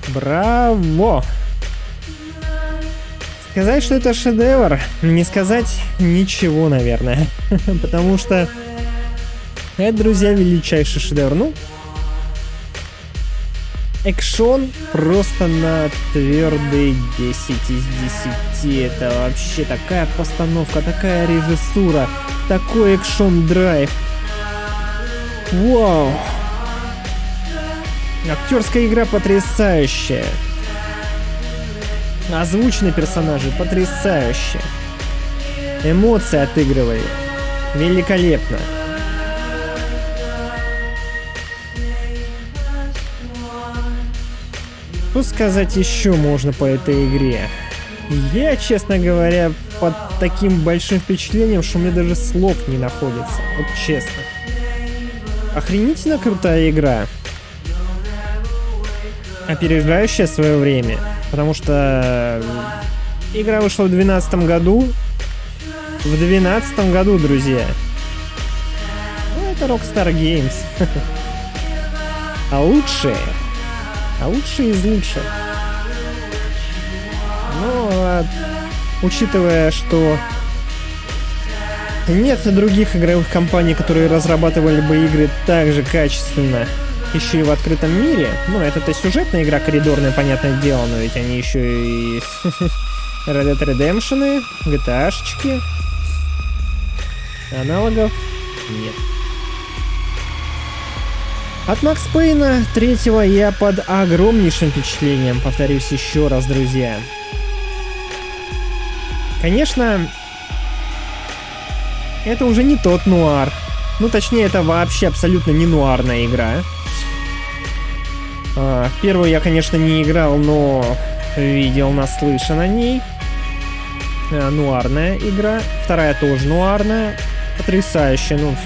Браво! Сказать, что это шедевр, не сказать ничего, наверное. Потому что это, друзья, величайший шедевр. Ну, экшон просто на твердые 10 из 10. Это вообще такая постановка, такая режиссура, такой экшон-драйв. Вау! Актерская игра потрясающая. Озвученные персонажи потрясающие. Эмоции отыгрывали. Великолепно. Что сказать еще можно по этой игре? Я, честно говоря, под таким большим впечатлением, что у меня даже слов не находится. Вот честно. Охренительно крутая игра. Опережающая свое время. Потому что игра вышла в 2012 году. В 2012 году, друзья. Ну, это Rockstar Games. А лучшие из лучших. Ну, учитывая, что нет других игровых компаний, которые разрабатывали бы игры так же качественно, еще и в открытом мире. Ну, это-то сюжетная игра, коридорная, понятное дело, но ведь они еще и Red Dead Redemption, GTA-шечки. Аналогов нет. От Макс Пэйна 3-го я под огромнейшим впечатлением, повторюсь еще раз, друзья. Конечно, это уже не тот нуар. Ну, точнее, это вообще абсолютно не нуарная игра. В первую я, конечно, не играл, но видел, наслышан о ней. Нуарная игра. Вторая тоже нуарная. Потрясающая. Ну,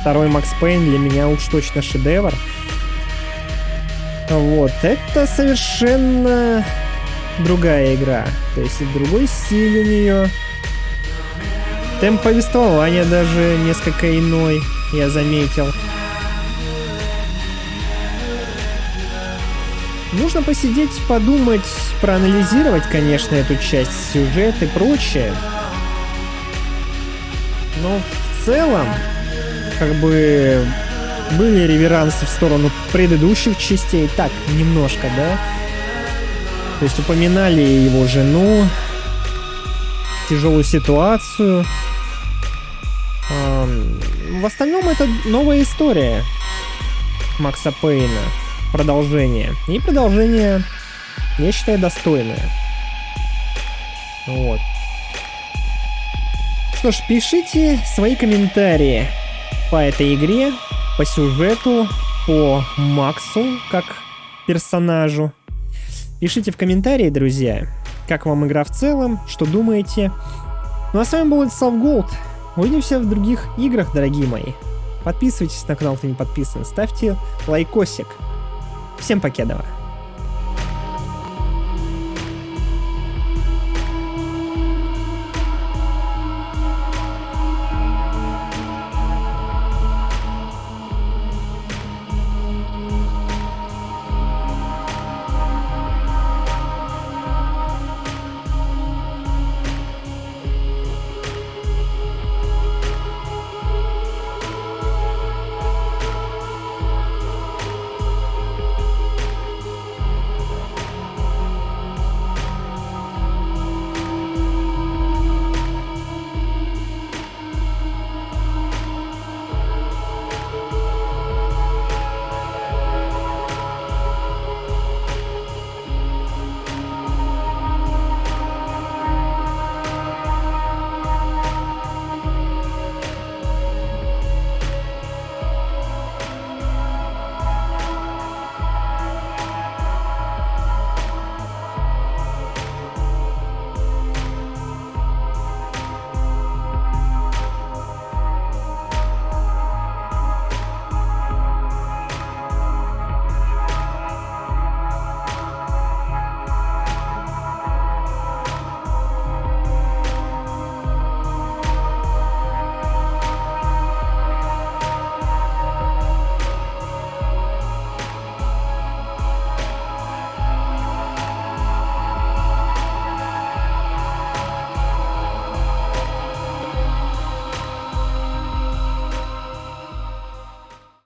второй Макс Пэйн для меня уж точно шедевр. Вот. Это совершенно другая игра. То есть другой стиль у нее. Темп повествования даже несколько иной, я заметил. Нужно посидеть, подумать, проанализировать, конечно, эту часть, сюжет и прочее. Но в целом, как бы, были реверансы в сторону предыдущих частей. Так, немножко, да? То есть упоминали его жену, тяжелую ситуацию. В остальном это новая история Макса Пэйна. Продолжение. И продолжение, я считаю, достойное. Вот. Что ж, пишите свои комментарии по этой игре, по сюжету, по Максу как персонажу. Пишите в комментарии, друзья, как вам игра в целом, что думаете. Ну а с вами был Self Gold. Увидимся в других играх, дорогие мои. Подписывайтесь на канал, кто не подписан. Ставьте лайкосик. Всем покедова.